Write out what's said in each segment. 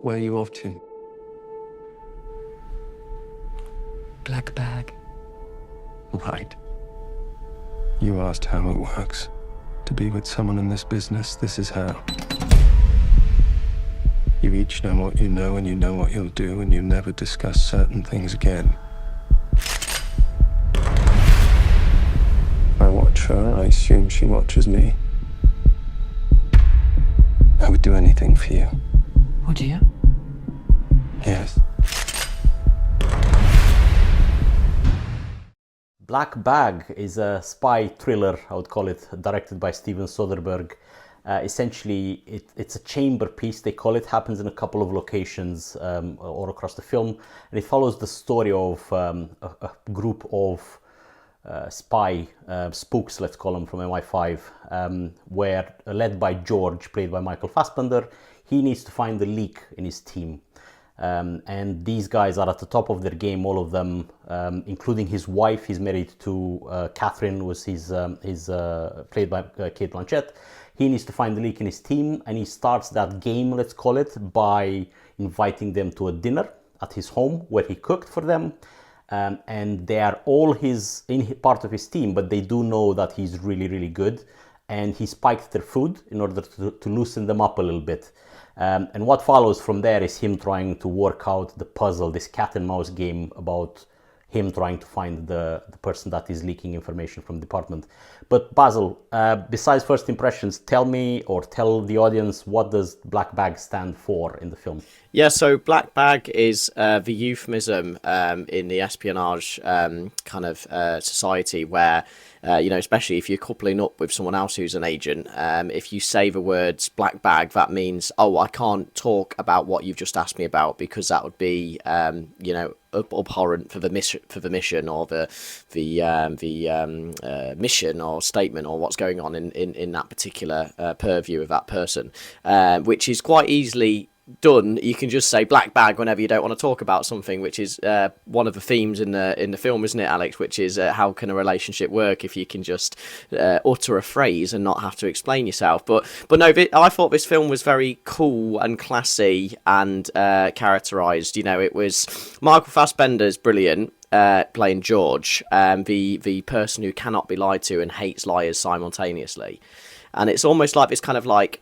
Where are you off to? Blackbag. Right. You asked how it works. To be with someone in this business, this is how. You each know what you know, and you know what you'll do, and you never discuss certain things again. I watch her, I assume she watches me. I would do anything for you. Would you? Yes. Blackbag is a spy thriller, I would call it, directed by Steven Soderberg. Essentially, it's a chamber piece, they call it, happens in a couple of locations all across the film, and it follows the story of a group of spy spooks, let's call them, from MI5, where led by George, played by Michael Fassbender. He needs to find the leak in his team. And these guys are at the top of their game, all of them, including his wife. He's married to Catherine, was played by Kate Blanchett. He needs to find the leak in his team, and he starts that game, let's call it, by inviting them to a dinner at his home where he cooked for them. And they are all part of his team, but they do know that he's really, really good. And he spiked their food in order to loosen them up a little bit. And what follows from there is him trying to work out the puzzle, this cat and mouse game about him trying to find the person that is leaking information from the department. But Basil, besides first impressions, tell me or tell the audience, what does Blackbag stand for in the film? Yeah, so Blackbag is the euphemism in the espionage kind of society where, especially if you're coupling up with someone else who's an agent, if you say the words black bag, that means, oh, I can't talk about what you've just asked me about because that would be, abhorrent for the mission or the mission or statement or what's going on in that particular purview of that person, which is quite easily done. You can just say black bag whenever you don't want to talk about something, which is one of the themes in the film, isn't it, Alex? Which is how can a relationship work if you can just utter a phrase and not have to explain yourself. But no, I thought this film was very cool and classy and characterized. It was Michael Fassbender's brilliant. Playing George, the person who cannot be lied to and hates liars simultaneously, and it's almost like this kind of like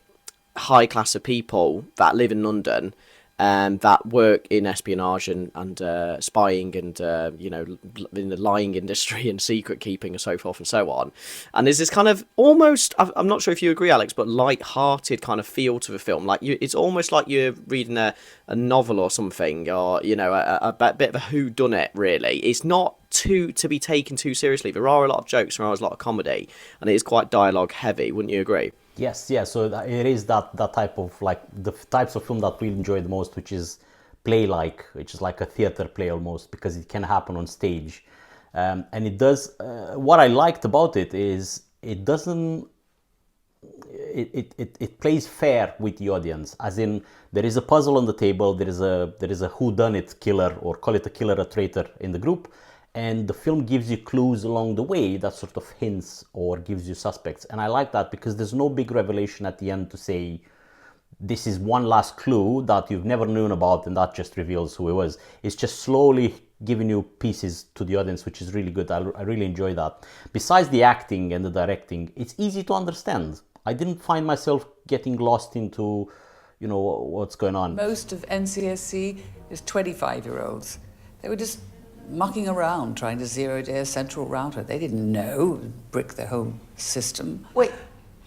high class of people that live in London that work in espionage and spying and in the lying industry and secret keeping and so forth and so on. And there's this kind of almost, I'm not sure if you agree, Alex, but light-hearted kind of feel to the film. Like it's almost like you're reading a novel or something, or a bit of a whodunit. Really, it's not to be taken too seriously. There are a lot of jokes, there are a lot of comedy, and it is quite dialogue heavy. Wouldn't you agree? Yes, yeah. So it is that type of, like, the types of film that we enjoy the most, which is play-like, which is like a theater play almost, because it can happen on stage, and it does. What I liked about it is it doesn't. It plays fair with the audience, as in there is a puzzle on the table, there is a whodunit killer, or call it a killer, a traitor in the group. And the film gives you clues along the way that sort of hints or gives you suspects. And I like that because there's no big revelation at the end to say, this is one last clue that you've never known about and that just reveals who he was. It's just slowly giving you pieces to the audience, which is really good. I really enjoy that. Besides the acting and the directing, it's easy to understand. I didn't find myself getting lost into, what's going on. Most of NCSC is 25-year-olds. They were just mucking around trying to zero-day a central router. They didn't know, brick the whole system. Wait,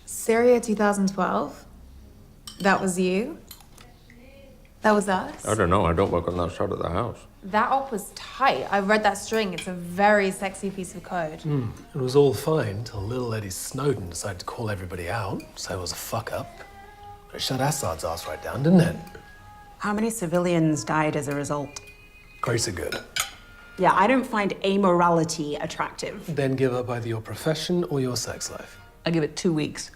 Syria 2012? That was you? That was us? I don't know, I don't work on that side of the house. That op was tight. I read that string. It's a very sexy piece of code. It was all fine till little Eddie Snowden decided to call everybody out, so it was a fuck-up. But it shut Assad's ass right down, didn't it? How many civilians died as a result? Greater good. Yeah, I don't find amorality attractive. Then give up either your profession or your sex life. I give it 2 weeks.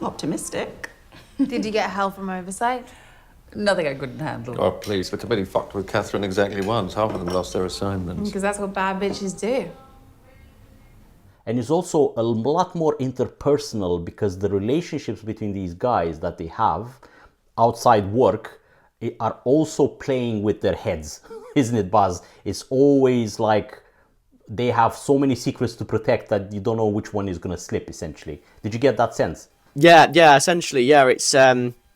Optimistic. Did you get hell from oversight? Nothing I couldn't handle. Oh, please, the committee fucked with Catherine exactly once. Half of them lost their assignments. Because that's what bad bitches do. And it's also a lot more interpersonal because the relationships between these guys that they have outside work are also playing with their heads, isn't it, Buzz? It's always like they have so many secrets to protect that you don't know which one is going to slip, essentially. Did you get that sense? Yeah, essentially, yeah.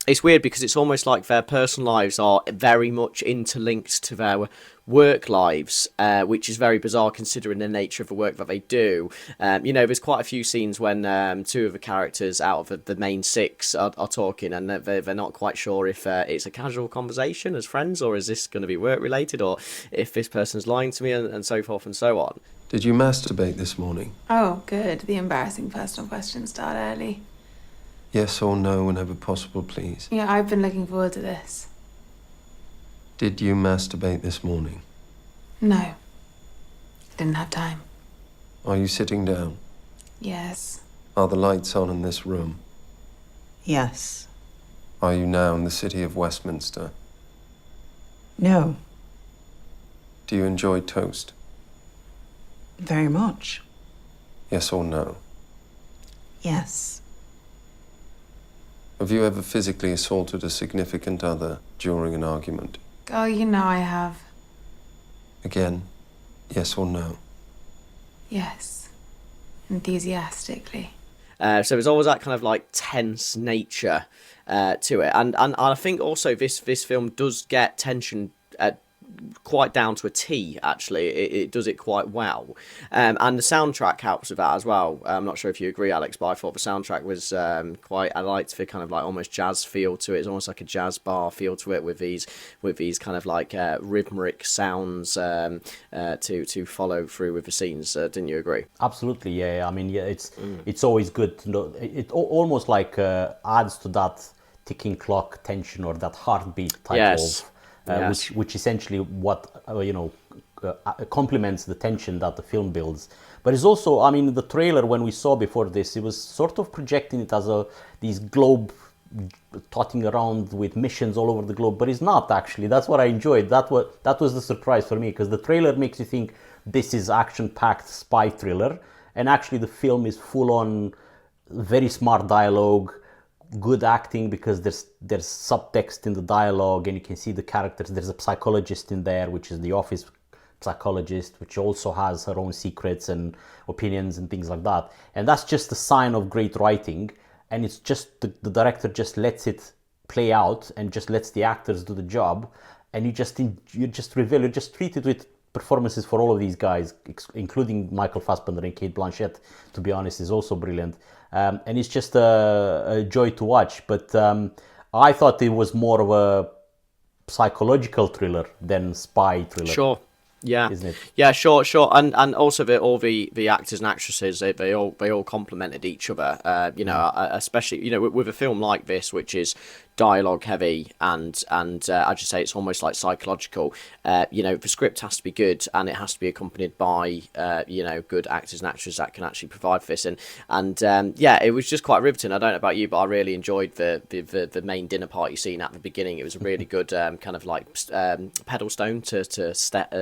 It's weird because it's almost like their personal lives are very much interlinked to their work lives, which is very bizarre considering the nature of the work that they do. There's quite a few scenes when two of the characters out of the main six are talking, and they're not quite sure if it's a casual conversation as friends, or is this going to be work related, or if this person's lying to me, and so forth and so on. Did you masturbate this morning? Oh, good. The embarrassing personal questions start early. Yes or no, whenever possible, please. Yeah, I've been looking forward to this. Did you masturbate this morning? No. Didn't have time. Are you sitting down? Yes. Are the lights on in this room? Yes. Are you now in the city of Westminster? No. Do you enjoy toast? Very much. Yes or no? Yes. Have you ever physically assaulted a significant other during an argument? Oh, you know I have. Again, yes or no? Yes. Enthusiastically. So there's always that kind of like tense nature to it, and I think also this film does get tension quite down to a T. Actually, it does it quite well, and the soundtrack helps with that as well. I'm not sure if you agree, Alex, but I thought the soundtrack was quite. I liked the kind of like almost jazz feel to it. It's almost like a jazz bar feel to it with these kind of like rhythmic sounds to follow through with the scenes. Didn't you agree? Absolutely, yeah. I mean, yeah, it's always good to know. It almost like adds to that ticking clock tension or that heartbeat type of. Yes. Which essentially what complements the tension that the film builds. But it's also, I mean, the trailer when we saw before this, it was sort of projecting it as these globe trotting around with missions all over the globe, but it's not actually. That's what I enjoyed. That was the surprise for me, because the trailer makes you think this is action-packed spy thriller, and actually the film is full-on, very smart dialogue, good acting, because there's subtext in the dialogue and you can see the characters. There's a psychologist in there, which is the office psychologist, which also has her own secrets and opinions and things like that, and that's just a sign of great writing. And it's just the director just lets it play out and just lets the actors do the job, and you just treat it with performances for all of these guys, including Michael Fassbender and Cate Blanchett, to be honest, is also brilliant. And it's just a joy to watch. But I thought it was more of a psychological thriller than spy thriller. Sure. Yeah, isn't it? Yeah, sure, and also all the actors and actresses, they all complemented each other. Especially with a film like this, which is dialogue heavy and I just say it's almost like psychological. The script has to be good, and it has to be accompanied by good actors and actresses that can actually provide for this. And it was just quite riveting. I don't know about you, but I really enjoyed the main dinner party scene at the beginning. It was a really good kind of like pedal stone to set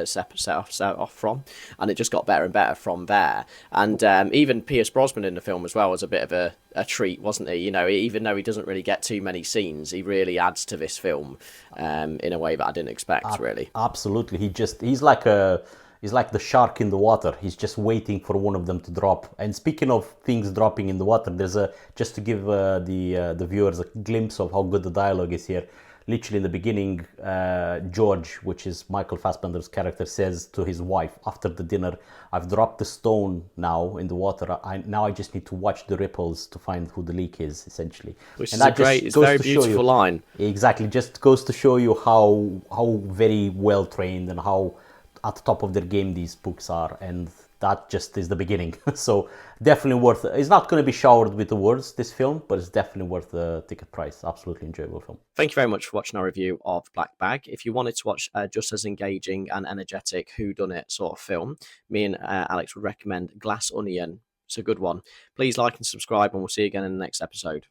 off from, and it just got better and better from there. And even Pierce Brosnan in the film as well was a bit of a treat, wasn't he? Even though he doesn't really get too many scenes, he really adds to this film in a way that I didn't expect. Really, absolutely. He's like the shark in the water. He's just waiting for one of them to drop. And speaking of things dropping in the water, there's just to give the viewers a glimpse of how good the dialogue is here. Literally in the beginning, George, which is Michael Fassbender's character, says to his wife after the dinner, "I've dropped the stone now in the water. Now I just need to watch the ripples to find who the leak is," essentially. Which is it's a very beautiful line. Exactly, just goes to show you how very well trained and how at the top of their game these spooks are, and that just is the beginning. So definitely worth it. It's not going to be showered with awards, this film, but it's definitely worth the ticket price. Absolutely enjoyable film. Thank you very much for watching our review of Black Bag. If you wanted to watch just as engaging and energetic whodunit sort of film, me and Alex would recommend Glass Onion. It's a good one. Please like and subscribe, and we'll see you again in the next episode.